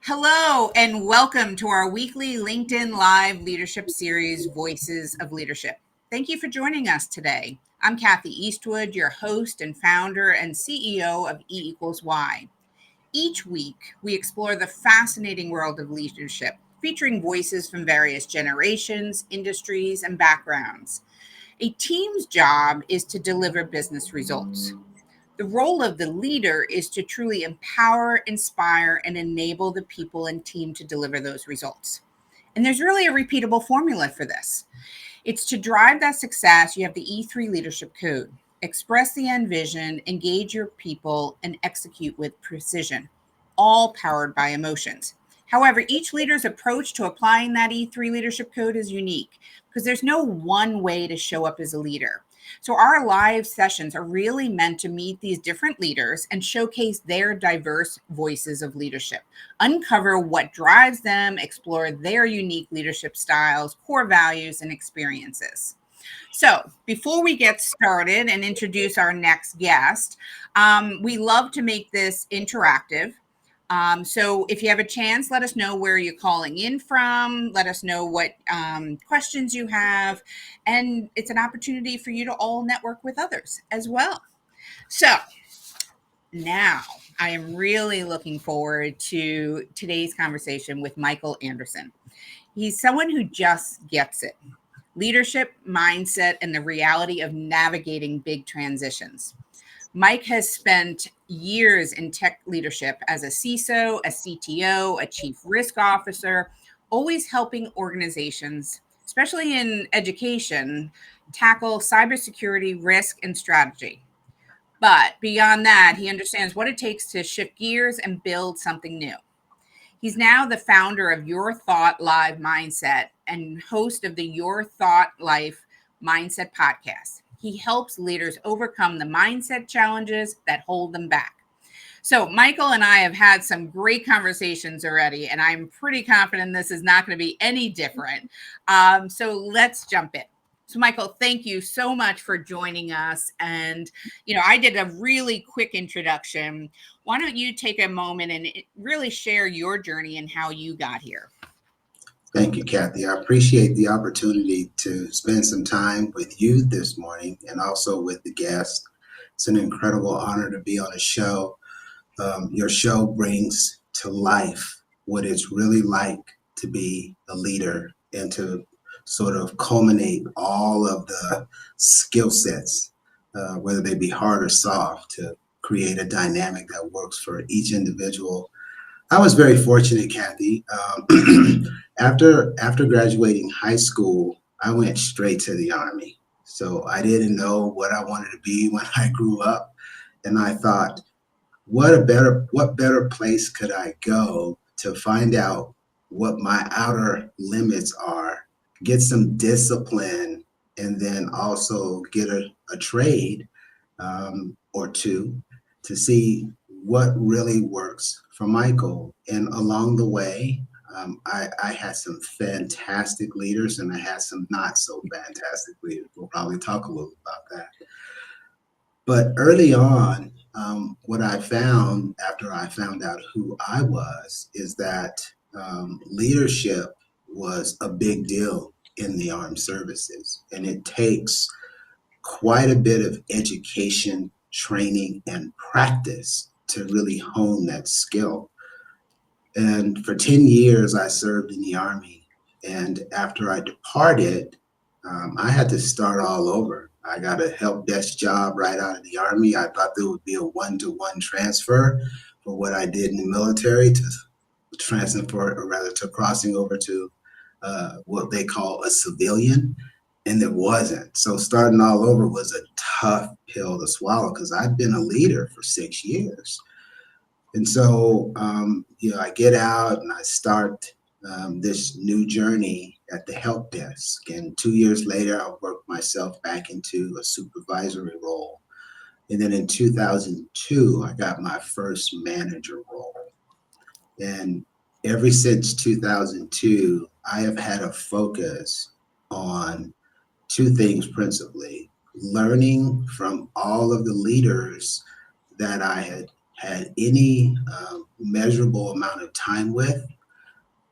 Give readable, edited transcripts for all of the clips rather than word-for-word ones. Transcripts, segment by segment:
Hello, and welcome to our weekly LinkedIn Live leadership series, Voices of Leadership. Thank you for joining us today. I'm Kathy Eastwood, your host and founder and CEO of E=Y. Each week, we explore the fascinating world of leadership, featuring voices from various generations, industries, and backgrounds. A team's job is to deliver business results. The role of the leader is to truly empower, inspire, and enable the people and team to deliver those results. And there's really a repeatable formula for this. It's to drive that success, you have the E3 leadership code. Express the end vision, engage your people, and execute with precision, all powered by emotions. However, each leader's approach to applying that E3 leadership code is unique because there's no one way to show up as a leader. So, our live sessions are really meant to meet these different leaders and showcase their diverse voices of leadership, uncover what drives them, explore their unique leadership styles, core values, and experiences. So, before we get started and introduce our next guest, we love to make this interactive. So if you have a chance, let us know where you're calling in from. Let us know what questions you have. And it's an opportunity for you to all network with others as well. So now I am really looking forward to today's conversation with Michael Anderson. He's someone who just gets it. Leadership, mindset, and the reality of navigating big transitions. Mike has spent years in tech leadership as a CISO, a CTO, a chief risk officer, always helping organizations, especially in education, tackle cybersecurity risk and strategy. But beyond that, he understands what it takes to shift gears and build something new. He's now the founder of Your Thought Live Mindset and host of the Your Thought Life Mindset podcast. He helps leaders overcome the mindset challenges that hold them back. So, Michael and I have had some great conversations already, and I'm pretty confident this is not going to be any different. So, let's jump in. So, Michael, thank you so much for joining us. And, I did a really quick introduction. Why don't you take a moment and really share your journey and how you got here? Thank you, Kathy. I appreciate the opportunity to spend some time with you this morning and also with the guest. It's an incredible honor to be on a show. Your show brings to life what it's really like to be a leader and to sort of culminate all of the skill sets, whether they be hard or soft, to create a dynamic that works for each individual. I was very fortunate, Kathy. After graduating high school, I went straight to the Army. So I didn't know what I wanted to be when I grew up, and I thought, what better place could I go to find out what my outer limits are, get some discipline, and then also get a trade or two to see what really works for Michael. And along the way, I had some fantastic leaders and I had some not so fantastic leaders. We'll probably talk a little about that. But early on, what I found after I found out who I was is that leadership was a big deal in the armed services. And it takes quite a bit of education, training, and practice to really hone that skill. And for 10 years, I served in the Army. And after I departed, I had to start all over. I got a help desk job right out of the Army. I thought there would be a one-to-one transfer for what I did in the military to transfer, or rather to crossing over to what they call a civilian. And it wasn't. So starting all over was a tough pill to swallow because I'd been a leader for 6 years. And so, I get out and I start this new journey at the help desk. And 2 years later, I worked myself back into a supervisory role. And then in 2002, I got my first manager role. And ever since 2002, I have had a focus on two things principally: learning from all of the leaders that I had any measurable amount of time with,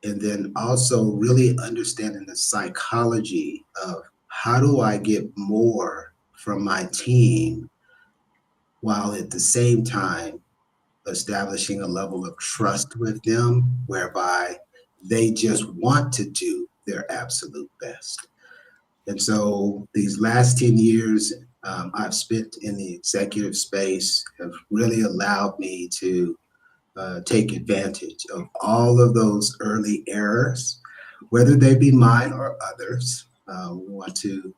and then also really understanding the psychology of how do I get more from my team while at the same time establishing a level of trust with them whereby they just want to do their absolute best. And so these last 10 years I've spent in the executive space have really allowed me to take advantage of all of those early errors, whether they be mine or others. We want to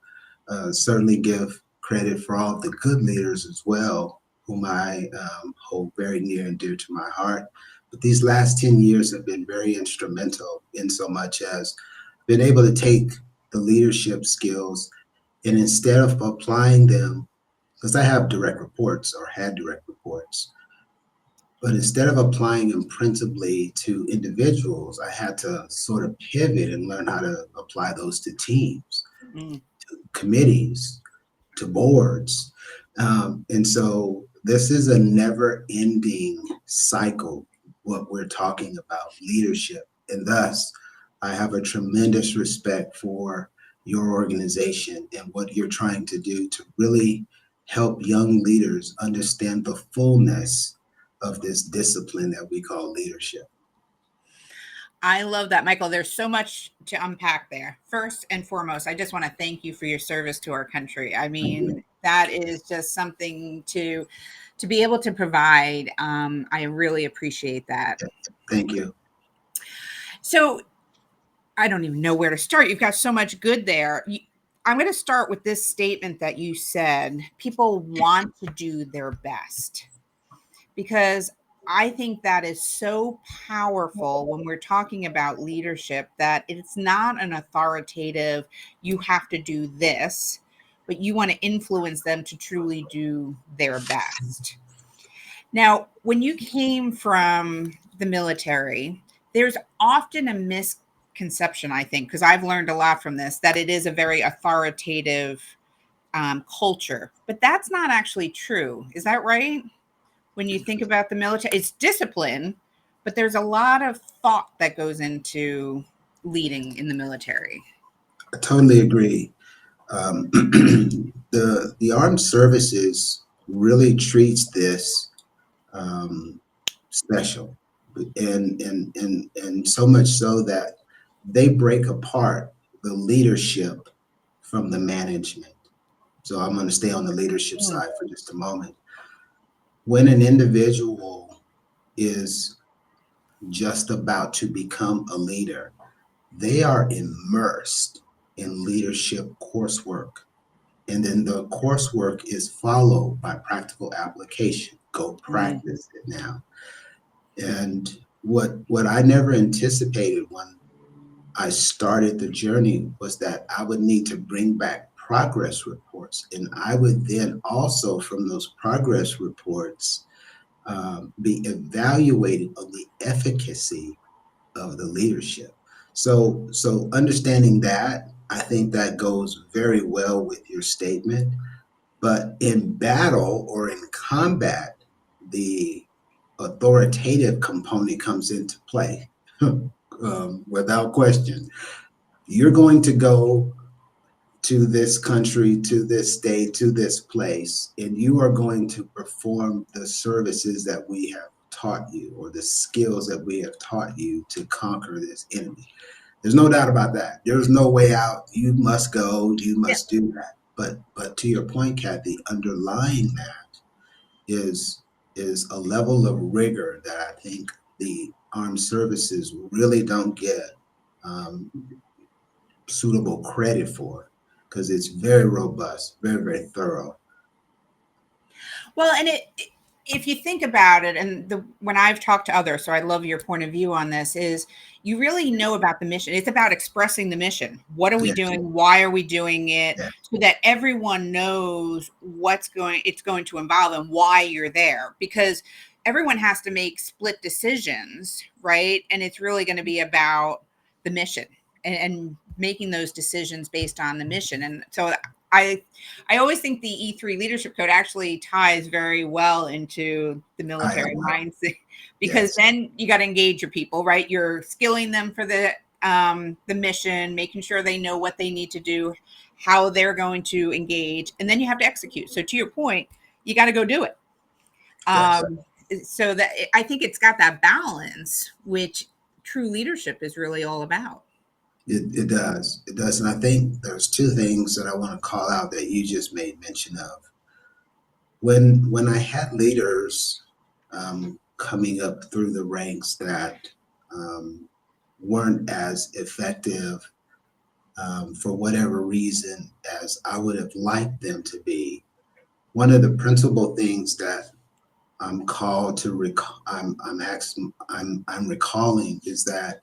certainly give credit for all of the good leaders as well, whom I hold very near and dear to my heart. But these last 10 years have been very instrumental in so much as been able to take the leadership skills and instead of applying them, because I have direct reports or had direct reports, but instead of applying them principally to individuals, I had to sort of pivot and learn how to apply those to teams, Mm. committees, to boards. And so this is a never ending cycle, what we're talking about leadership. And thus, I have a tremendous respect for your organization and what you're trying to do to really help young leaders understand the fullness of this discipline that we call leadership. I love that, Michael. There's so much to unpack there. First and foremost, I just want to thank you for your service to our country. I mean, that is just something to be able to provide. I really appreciate that. Thank you. So I don't even know where to start. You've got so much good there. I'm going to start with this statement that you said: people want to do their best, because I think that is so powerful when we're talking about leadership, that it's not an authoritative, you have to do this, but you want to influence them to truly do their best. Now, when you came from the military, there's often a misconception, I think, because I've learned a lot from this, that it is a very authoritative culture, but that's not actually true. Is that right? When you think about the military, it's discipline, but there's a lot of thought that goes into leading in the military. I totally agree. The armed services really treats this special, and so much so that they break apart the leadership from the management. So I'm going to stay on the leadership side for just a moment. When an individual is just about to become a leader, they are immersed in leadership coursework. And then the coursework is followed by practical application. Go practice it now. And what I never anticipated when I started the journey was that I would need to bring back progress reports. And I would then also, from those progress reports, be evaluated on the efficacy of the leadership. So understanding that, I think that goes very well with your statement. But in battle or in combat, the authoritative component comes into play without question. You're going to go to this country, to this state, to this place, and you are going to perform the services that we have taught you, or the skills that we have taught you to conquer this enemy. There's no doubt about that. There's no way out. You must go, you must do that. But to your point, Kathy, underlying that is a level of rigor that I think the armed services really don't get suitable credit for, because it's very robust, very, very thorough. Well, and if you think about it, and when I've talked to others, so I love your point of view on this, is you really know about the mission. It's about expressing the mission. What are we doing? Why are we doing it? So that everyone knows it's going to involve and why you're there. Because everyone has to make split decisions, right? And it's really going to be about the mission and making those decisions based on the mission. And so I always think the E3 leadership code actually ties very well into the I military agree. mindset, because Yes. then you got to engage your people, right? You're skilling them for the mission, making sure they know what they need to do, how they're going to engage, and then you have to execute. So to your point, you got to go do it. Yes. So that I think it's got that balance, which true leadership is really all about. It does. It does. And I think there's two things that I want to call out that you just made mention of. When I had leaders coming up through the ranks that um, weren't as effective for whatever reason as I would have liked them to be, one of the principal things that I'm called to I'm recalling is that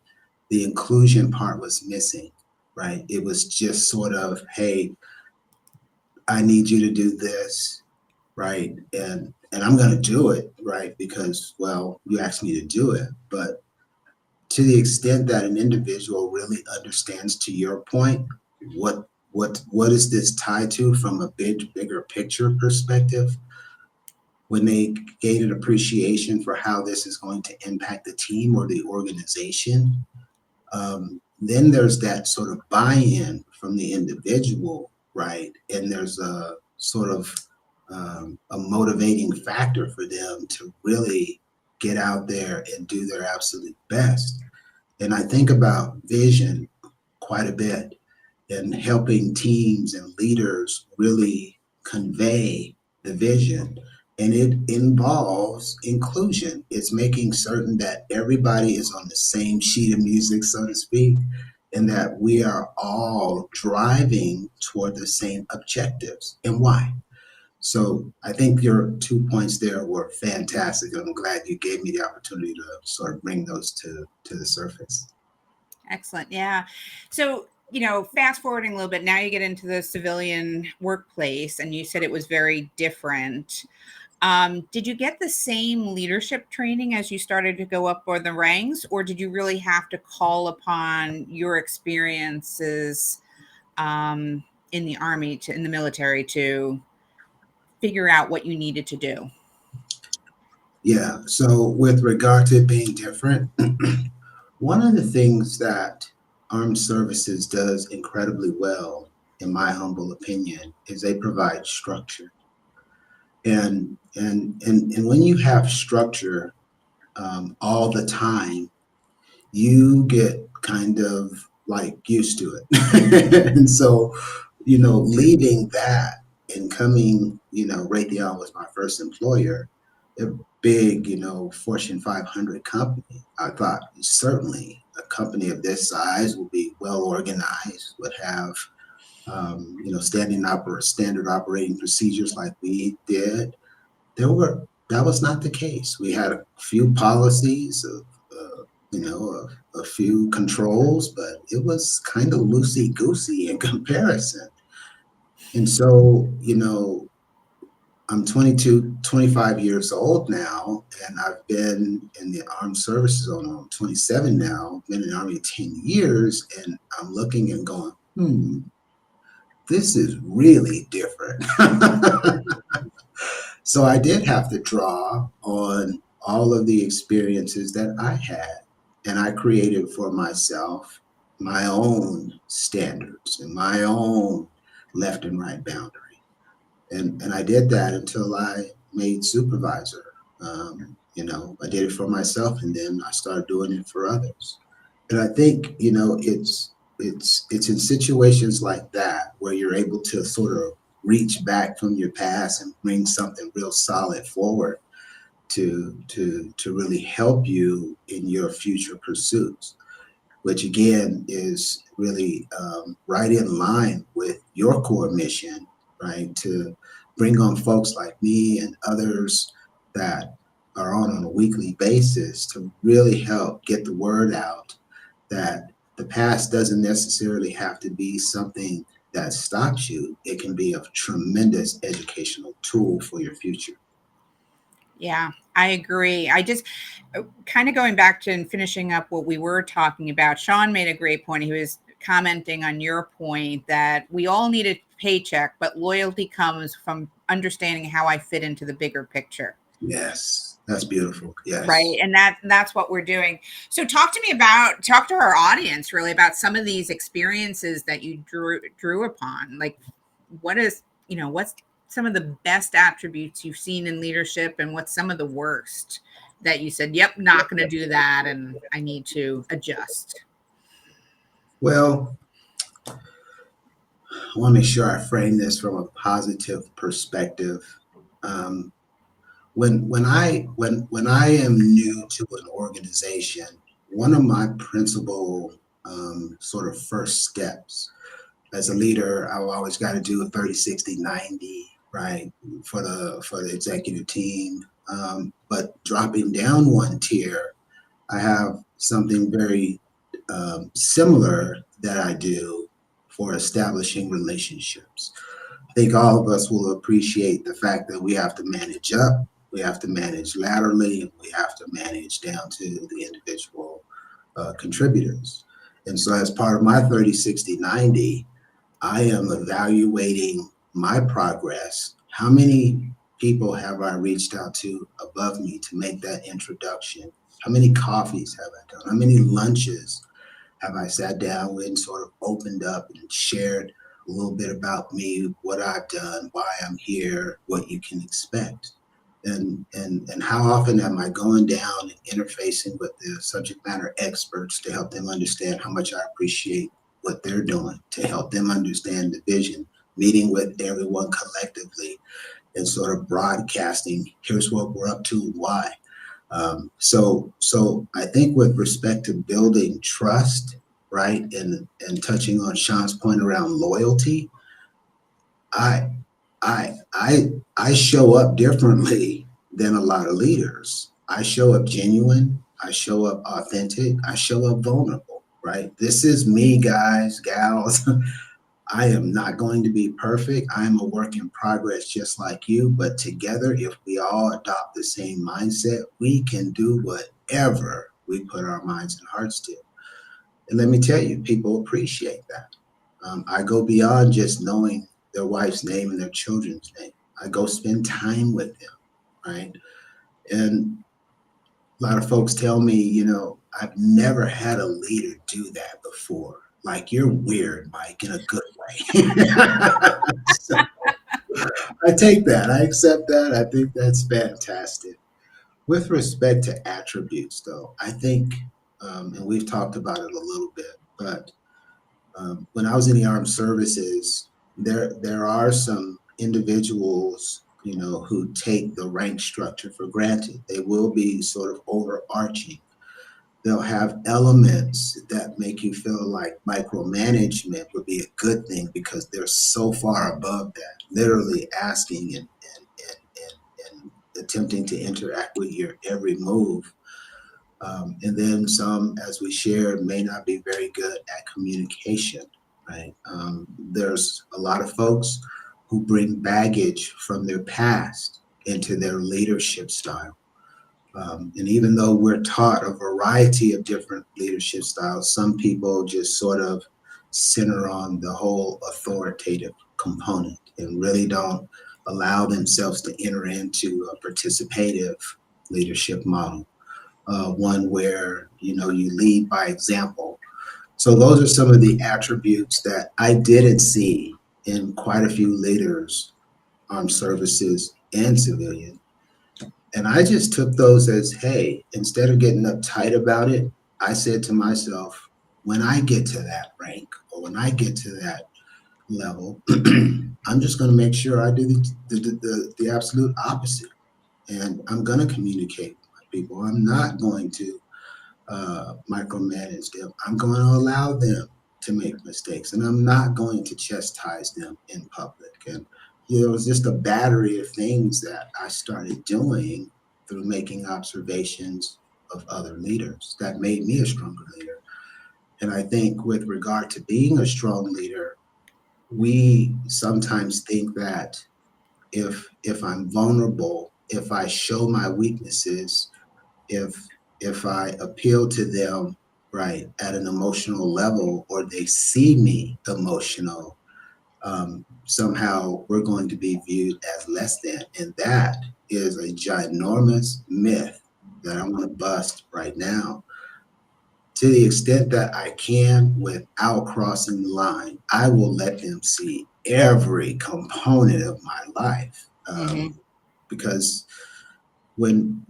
the inclusion part was missing, right? It was just sort of, hey, I need you to do this, right? And I'm going to do it, right? Because, well, you asked me to do it. But to the extent that an individual really understands, to your point, what is this tied to from a bigger picture perspective, when they gain an appreciation for how this is going to impact the team or the organization, then there's that sort of buy-in from the individual, right? And there's a sort of a motivating factor for them to really get out there and do their absolute best. And I think about vision quite a bit, and helping teams and leaders really convey the vision. And it involves inclusion. It's making certain that everybody is on the same sheet of music, so to speak, and that we are all driving toward the same objectives. And why? So I think your 2 points there were fantastic. I'm glad you gave me the opportunity to sort of bring those to the surface. Excellent. Yeah. So, fast forwarding a little bit, now you get into the civilian workplace, and you said it was very different. Did you get the same leadership training as you started to go up for the ranks, or did you really have to call upon your experiences in the Army, in the military, to figure out what you needed to do? Yeah. So with regard to it being different, one of the things that armed services does incredibly well, in my humble opinion, is they provide structure. And when you have structure all the time, you get kind of like used to it. And so, leaving that and coming, Raytheon was my first employer, a big, Fortune 500 company. I thought certainly a company of this size will be well organized, would have, standard operating procedures like we did. That was not the case. We had a few policies of, a few controls, but it was kind of loosey goosey in comparison. And so, I'm 22, 25 years old now, and I've been in the armed services on I'm 27 now, been in the Army 10 years, and I'm looking and going, this is really different. So I did have to draw on all of the experiences that I had, and I created for myself my own standards and my own left and right boundary. And I did that until I made supervisor. I did it for myself, and then I started doing it for others. And I think, it's in situations like that where you're able to sort of reach back from your past and bring something real solid forward to really help you in your future pursuits, which again is really right in line with your core mission, right? To bring on folks like me and others that are on a weekly basis to really help get the word out that the past doesn't necessarily have to be something that stops you. It can be a tremendous educational tool for your future. Yeah, I agree. I just kind of going back to and finishing up what we were talking about. Sean made a great point. He was commenting on your point that we all need a paycheck, but loyalty comes from understanding how I fit into the bigger picture. Yes, that's beautiful. Right. Yes. And that's what we're doing. So talk to our audience really about some of these experiences that you drew upon. Like what's some of the best attributes you've seen in leadership and what's some of the worst that you said, yep, not going to do that and I need to adjust. Well, I want to make sure I frame this from a positive perspective. Um, when I am new to an organization, one of my principal sort of first steps as a leader, I've always got to do a 30, 60, 90, right, for the executive team. But dropping down one tier, I have something very similar that I do for establishing relationships. I think all of us will appreciate the fact that we have to manage up, we have to manage laterally, and we have to manage down to the individual contributors. And so, as part of my 30, 60, 90, I am evaluating my progress. How many people have I reached out to above me to make that introduction? How many coffees have I done? How many lunches have I sat down with and sort of opened up and shared a little bit about me, what I've done, why I'm here, what you can expect? And how often am I going down and interfacing with the subject matter experts to help them understand how much I appreciate what they're doing, to help them understand the vision, meeting with everyone collectively and sort of broadcasting, here's what we're up to and why. So I think with respect to building trust, right, and touching on Sean's point around loyalty, I I show up differently than a lot of leaders. I show up genuine. I show up authentic. I show up vulnerable. Right. This is me, guys, gals. I am not going to be perfect. I am a work in progress, just like you. But together, if we all adopt the same mindset, we can do whatever we put our minds and hearts to. And let me tell you, people appreciate that. I go beyond just knowing their wife's name and their children's name. I go spend time with them, right? And a lot of folks tell me, I've never had a leader do that before. Like, you're weird, Mike, in a good way. So I take that. I accept that. I think that's fantastic. With respect to attributes, though, I think, and we've talked about it a little bit, but when I was in the armed services, there are some individuals, who take the rank structure for granted. They will be sort of overarching. They'll have elements that make you feel like micromanagement would be a good thing because they're so far above that, literally asking and attempting to interact with your every move. And then some, as we shared, may not be very good at communication, right? There's a lot of folks who bring baggage from their past into their leadership style. And even though we're taught a variety of different leadership styles, some people just sort of center on the whole authoritative component and really don't allow themselves to enter into a participative leadership model, one where you lead by example. So those are some of the attributes that I didn't see in quite a few leaders, armed services and civilian. And I just took those as, hey, instead of getting uptight about it, I said to myself, when I get to that rank or when I get to that level, I'm just going to make sure I do the absolute opposite. And I'm going to communicate with my people. I'm not going to micromanage them. I'm going to allow them to make mistakes, and I'm not going to chastise them in public. And it was just a battery of things that I started doing through making observations of other leaders that made me a stronger leader. And I think with regard to being a strong leader, we sometimes think that if I'm vulnerable, if I show my weaknesses, if I appeal to them right, at an emotional level, or they see me emotional, somehow we're going to be viewed as less than. And that is a ginormous myth that I want to bust right now. To the extent that I can without crossing the line, I will let them see every component of my life. Hmm. Because when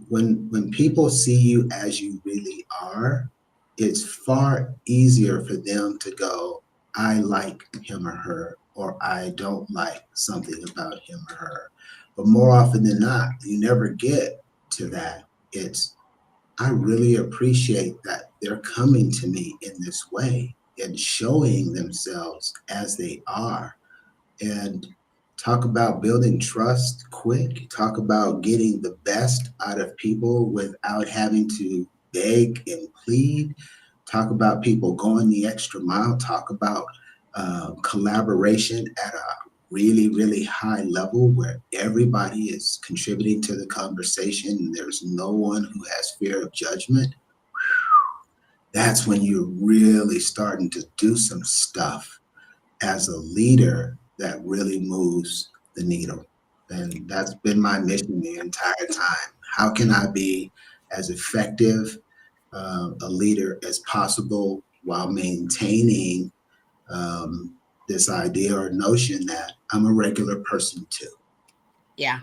people see you as you really are, it's far easier for them to go, I like him or her, or I don't like something about him or her. But more often than not, you never get to that. It's, I really appreciate that they're coming to me in this way and showing themselves as they are. And talk about building trust quick, talk about getting the best out of people without having to beg and plead, talk about people going the extra mile, talk about collaboration at a really, really high level where everybody is contributing to the conversation and there's no one who has fear of judgment. That's when you're really starting to do some stuff as a leader that really moves the needle. And that's been my mission the entire time. How can I be as effective a leader as possible while maintaining this idea or notion that I'm a regular person too? Yeah.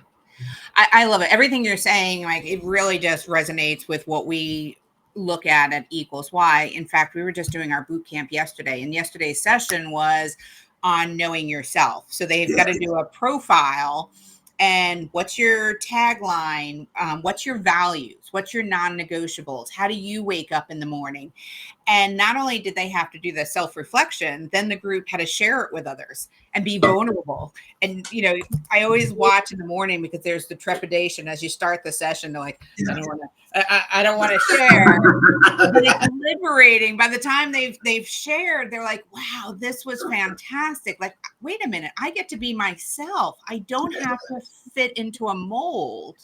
I love it. Everything you're saying, like it really just resonates with what we look at Equals Why. In fact, we were just doing our boot camp yesterday, and yesterday's session was on knowing yourself. So they've got Yeah, to do a profile and what's your tagline? What's your values? What's your non-negotiables? How do you wake up in the morning? And not only did they have to do the self reflection, then the group had to share it with others and be vulnerable. And, you know, I always watch in the morning because there's the trepidation as you start the session. They're like, I yeah. don't want to, I don't want to share. But it's liberating. By the time they've shared, they're like, wow, this was fantastic. Like, wait a minute, I get to be myself. I don't have to fit into a mold.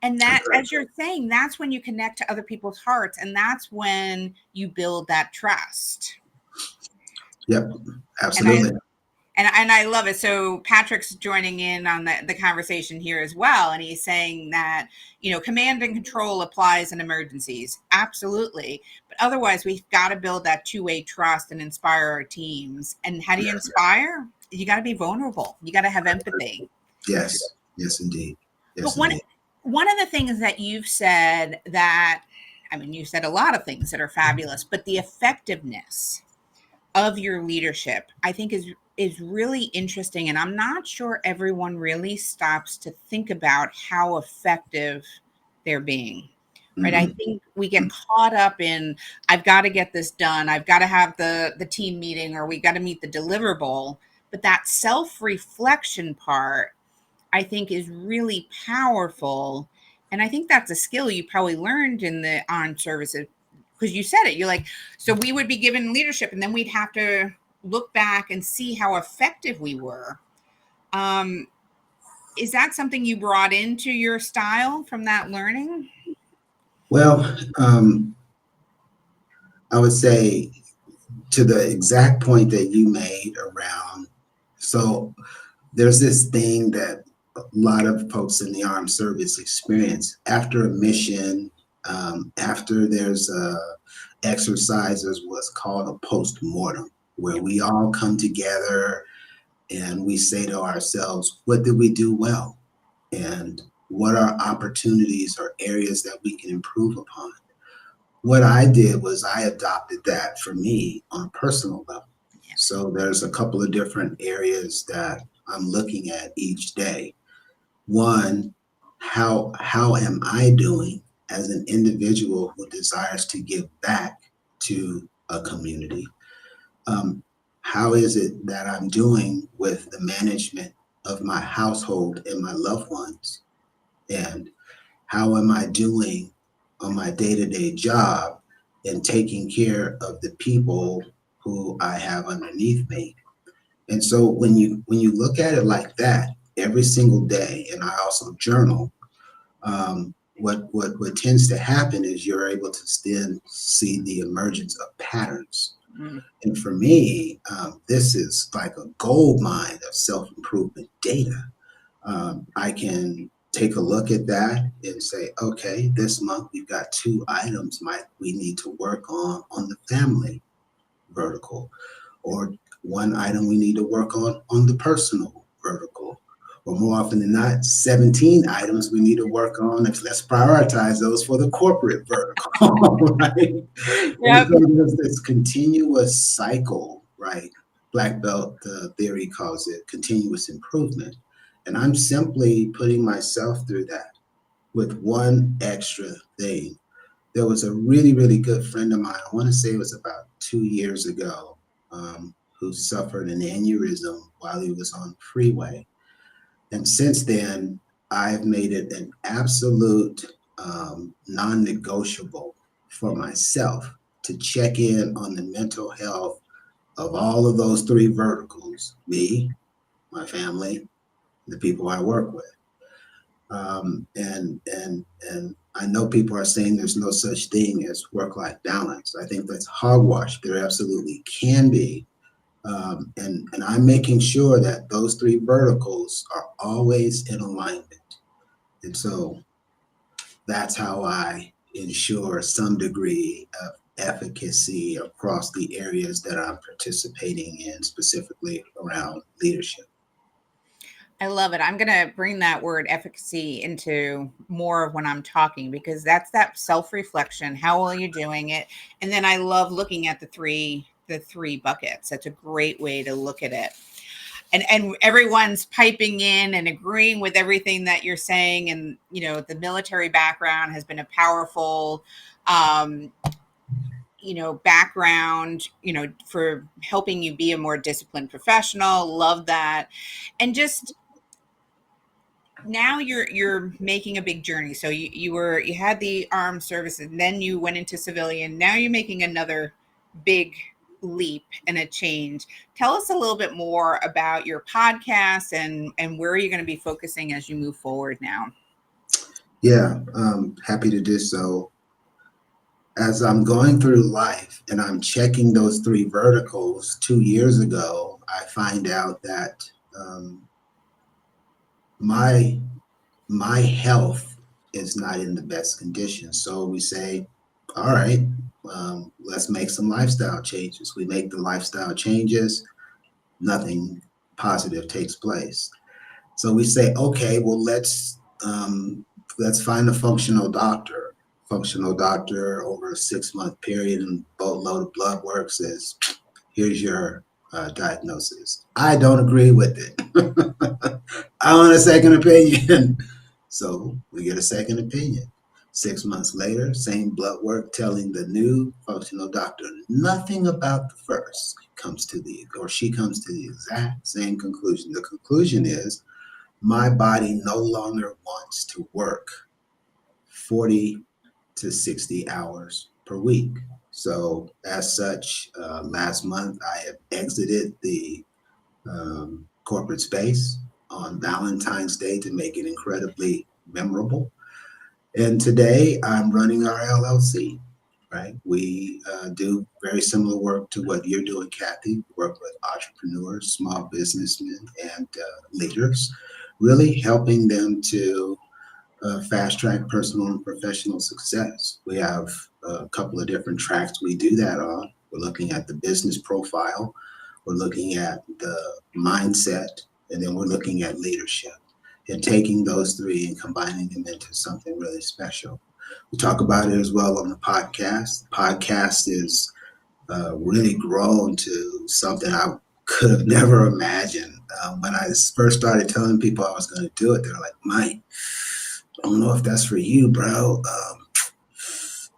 And that, as you're saying, that's when you connect to other people's hearts, and that's when you build that trust. Yep, And I absolutely. and I love it. So Patrick's joining in on the conversation here as well, and he's saying that, you know, command and control applies in emergencies, absolutely, but otherwise we've got to build that two-way trust and inspire our teams. And how do you inspire? You got to be vulnerable. You got to have empathy. Yes, yes, indeed. But Yes, indeed. one of the things that you've said that, I mean, you said a lot of things that are fabulous, but the effectiveness of your leadership, I think is really interesting. And I'm not sure everyone really stops to think about how effective they're being. Right. I Mhm. think we get caught up in, I've got to get this done. I've got to have the team meeting, or we got to meet the deliverable. But that self-reflection part, I think, is really powerful. And I think that's a skill you probably learned in the armed services, because you said it. You're like, so we would be given leadership and then we'd have to look back and see how effective we were. Um, is that something you brought into your style from that learning? Well, I would say to the exact point that you made around, so there's this thing that a lot of folks in the armed service experience after a mission, after there's a exercise, there's what's called a post-mortem, where we all come together and we say to ourselves, what did we do well? And what are opportunities or areas that we can improve upon? What I did was I adopted that for me on a personal level. Yeah. So there's a couple of different areas that I'm looking at each day. One, how am I doing as an individual who desires to give back to a community? Um, how is it that I'm doing with the management of my household and my loved ones? And how am I doing on my day-to-day job and taking care of the people who I have underneath me? And so when you look at it like that every single day, and I also journal, what tends to happen is you're able to then see the emergence of patterns. Mm. And for me, this is like a gold mine of self-improvement data. I can take a look at that and say, okay, this month we've got 2 items we need to work on the family vertical, or 1 item we need to work on the personal vertical, or more often than not, 17 items we need to work on. Let's prioritize those for the corporate vertical, right? And Yep. so there's this continuous cycle, right? Black belt theory calls it continuous improvement. And I'm simply putting myself through that with one extra thing. There was a really, really good friend of mine, I want to say it was about 2 years ago, who suffered an aneurysm while he was on freeway. And since then, I've made it an absolute non-negotiable for myself to check in on the mental health of all of those 3 verticals: me, my family, the people I work with. And I know people are saying there's no such thing as work-life balance. I think that's hogwash. There absolutely can be. And I'm making sure that those 3 verticals are always in alignment. And so that's how I ensure some degree of efficacy across the areas that I'm participating in, specifically around leadership. I love it. I'm going to bring that word efficacy into more of when I'm talking, because that's that self-reflection. How well are you doing it? And then I love looking at the three buckets. That's a great way to look at it. And everyone's piping in and agreeing with everything that you're saying. And, you know, the military background has been a powerful, background, for helping you be a more disciplined professional. Love that. And just now you're making a big journey. So you had the armed services, and then you went into civilian. Now you're making another big leap and a change. Tell us a little bit more about your podcast and where you're going to be focusing as you move forward now. Yeah, happy to do so. As I'm going through life and I'm checking those 3 verticals 2 years ago, I find out that my health is not in the best condition. So we say, all right, let's make some lifestyle changes. We make the lifestyle changes, nothing positive takes place. So we say, okay, well, let's find a functional doctor. Functional doctor over a 6-month period and boatload of blood work says, here's your diagnosis. I don't agree with it. I want a second opinion. So we get a second opinion. 6 months later, same blood work telling the new functional doctor nothing about the first. She comes to the exact same conclusion. The conclusion is my body no longer wants to work 40 to 60 hours per week. So as such, last month I have exited the corporate space on Valentine's Day to make it incredibly memorable. And today I'm running our LLC, right? We do very similar work to what you're doing, Kathy. We work with entrepreneurs, small businessmen, and leaders, really helping them to fast track personal and professional success. We have a couple of different tracks we do that on. We're looking at the business profile, we're looking at the mindset, and then we're looking at leadership, and taking those 3 and combining them into something really special. We talk about it as well on the podcast. The podcast is really grown to something I could have never imagined. When I first started telling people I was going to do it, they're like, Mike, I don't know if that's for you, bro.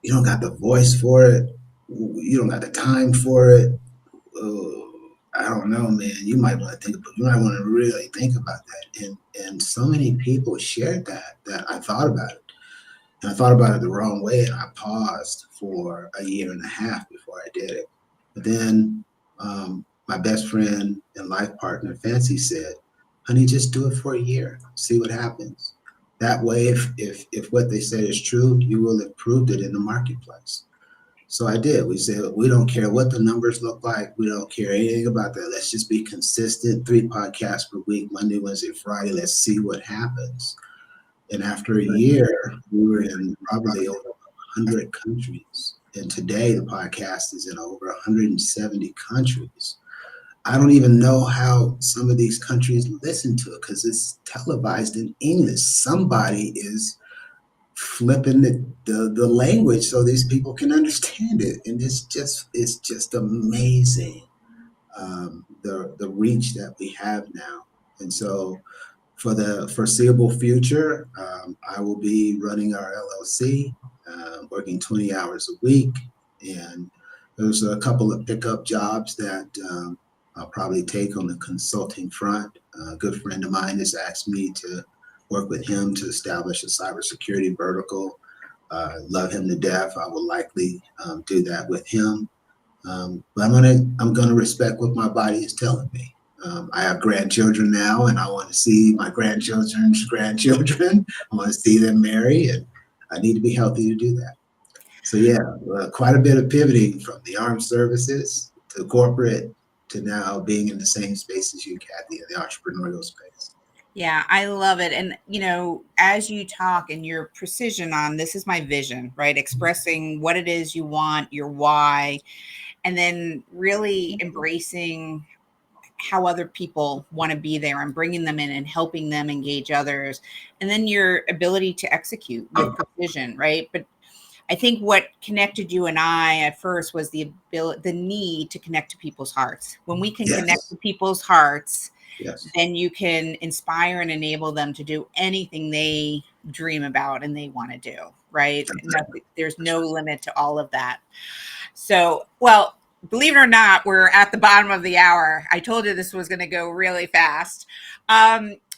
You don't got the voice for it. You don't got the time for it. I don't know, man. You might want to really think about that. And so many people shared that I thought about it. And I thought about it the wrong way, and I paused for a year and a half before I did it. But then my best friend and life partner, Fancy, said, honey, just do it for a year. See what happens. That way, if what they say is true, you will have proved it in the marketplace. So I did. We said, we don't care what the numbers look like. We don't care anything about that. Let's just be consistent. 3 podcasts per week, Monday, Wednesday, Friday. Let's see what happens. And after a year, we were in probably over 100 countries. And today the podcast is in over 170 countries. I don't even know how some of these countries listen to it because it's televised in English. Somebody is flipping the language so these people can understand it, and it's just amazing, the reach that we have now. And so for the foreseeable future, I will be running our LLC, working 20 hours a week, and there's a couple of pickup jobs that I'll probably take on the consulting front. A good friend of mine has asked me to work with him to establish a cybersecurity vertical. Love him to death. I will likely do that with him. But I'm gonna respect what my body is telling me. I have grandchildren now, and I want to see my grandchildren's grandchildren. I want to see them marry, and I need to be healthy to do that. So yeah, quite a bit of pivoting from the armed services to corporate to now being in the same space as you, Kathy, in the entrepreneurial space. Yeah, I love it. And, as you talk and your precision on this is my vision, right? Expressing what it is you want, your why, and then really embracing how other people want to be there and bringing them in and helping them engage others. And then your ability to execute with precision, right? But I think what connected you and I at first was the need to connect to people's hearts. When we can connect to people's hearts, then you can inspire and enable them to do anything they dream about and they want to do, right? There's no limit to all of that. So, well, believe it or not, we're at the bottom of the hour. I told you this was going to go really fast.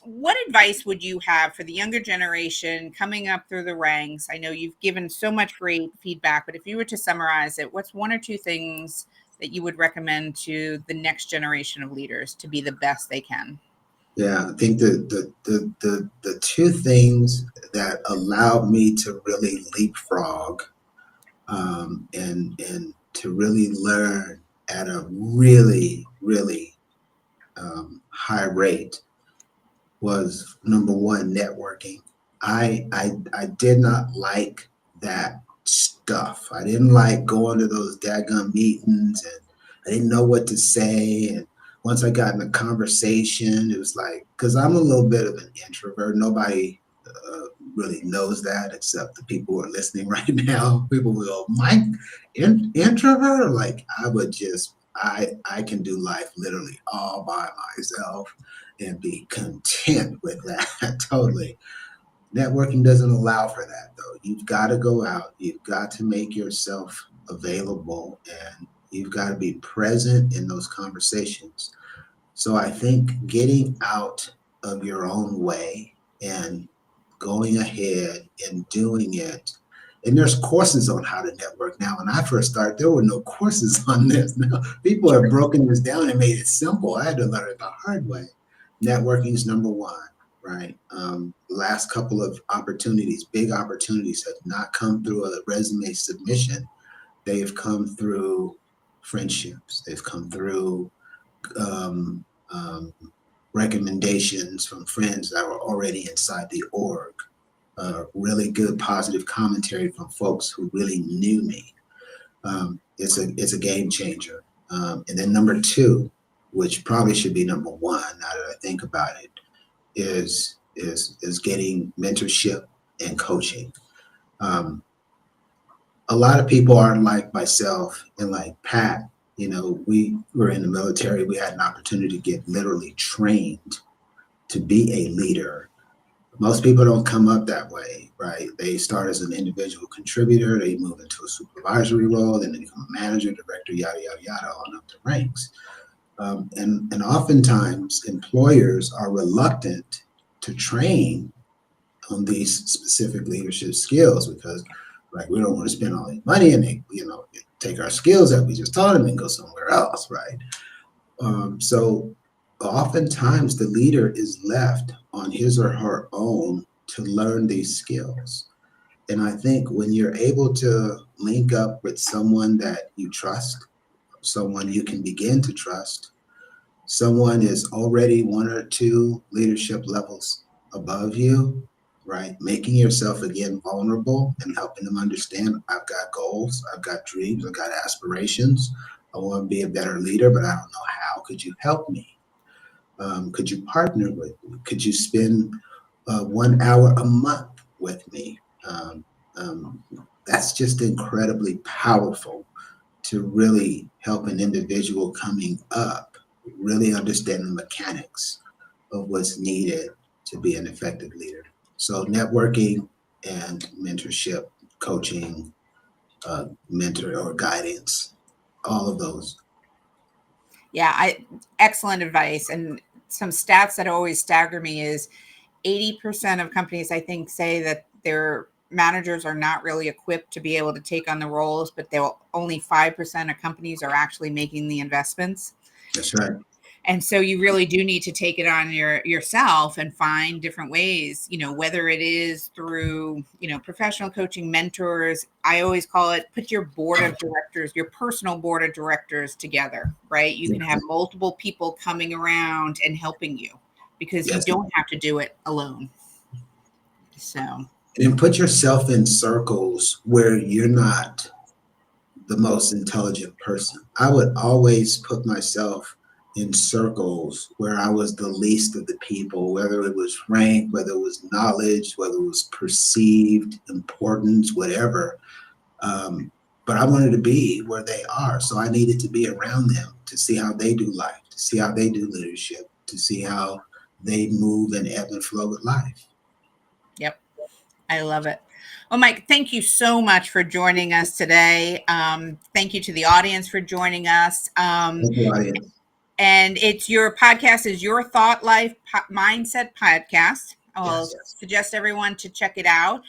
What advice would you have for the younger generation coming up through the ranks? I know you've given so much great feedback, but if you were to summarize it, what's 1 or 2 things that you would recommend to the next generation of leaders to be the best they can? Yeah, I think the 2 things that allowed me to really leapfrog, and to really learn at a really high rate was, number 1, networking. I did not like that stuff. I didn't like going to those daggum meetings, and I didn't know what to say. And once I got in a conversation, it was like, because I'm a little bit of an introvert. Nobody really knows that except the people who are listening right now. People will go, Mike, introvert? Like I can do life literally all by myself and be content with that. Totally. Networking doesn't allow for that, though. You've got to go out. You've got to make yourself available, and you've got to be present in those conversations. So I think getting out of your own way and going ahead and doing it. And there's courses on how to network now. When I first started, there were no courses on this. Now people have broken this down and made it simple. I had to learn it the hard way. Networking is number 1, right? Last couple of opportunities, big opportunities, have not come through a resume submission. They've come through friendships. They've come through recommendations from friends that were already inside the org. Really good positive commentary from folks who really knew me. It's a game changer. And then number 2, which probably should be number 1 now that I think about it, is getting mentorship and coaching. A lot of people are like myself and like Pat. We were in the military. We had an opportunity to get literally trained to be a leader. Most people don't come up that way, right? They start as an individual contributor, they move into a supervisory role, then they become a manager, director, yada, yada, yada, on up the ranks. And oftentimes employers are reluctant to train on these specific leadership skills because, like, we don't want to spend all the money and they, take our skills that we just taught them and go somewhere else, right? So oftentimes the leader is left on his or her own to learn these skills. And I think when you're able to link up with someone that you trust, someone you can begin to trust, someone is already one or two leadership levels above you, right? Making yourself again vulnerable and helping them understand I've got goals, I've got dreams, I've got aspirations. I want to be a better leader, but I don't know how. Could you help me? Could you partner with me? Could you spend 1 hour a month with me? Um, that's just incredibly powerful to really help an individual coming up really understand the mechanics of what's needed to be an effective leader. So networking and mentorship, coaching, mentor or guidance, all of those. Yeah, excellent advice. And some stats that always stagger me is 80% of companies, I think, say that their managers are not really equipped to be able to take on the roles, but only 5% of companies are actually making the investments. That's right. And so you really do need to take it on yourself and find different ways, whether it is through, professional coaching, mentors. I always call it, put your board of directors, your personal board of directors together, right? You can have multiple people coming around and helping you because you don't have to do it alone. So. And then put yourself in circles where you're not the most intelligent person. I would always put myself in circles where I was the least of the people, whether it was rank, whether it was knowledge, whether it was perceived importance, whatever. But I wanted to be where they are. So I needed to be around them to see how they do life, to see how they do leadership, to see how they move and ebb and flow with life. Yep. I love it. Well, Mike, thank you so much for joining us today. Thank you to the audience for joining us. Thank you, audience. And your podcast is Your Thought Life Mindset Podcast. I'll suggest everyone to check it out.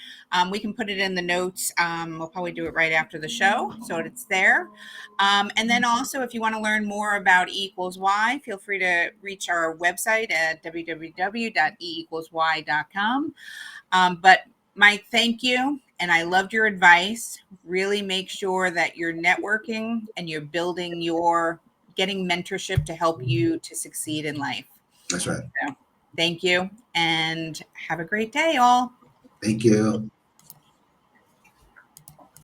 We can put it in the notes. We'll probably do it right after the show, so it's there. And then also, if you want to learn more about E equals Y, feel free to reach our website at www.e=y.com. But Mike, thank you. And I loved your advice. Really make sure that you're networking and you're getting mentorship to help you to succeed in life. That's right. So, thank you and have a great day, all. Thank you.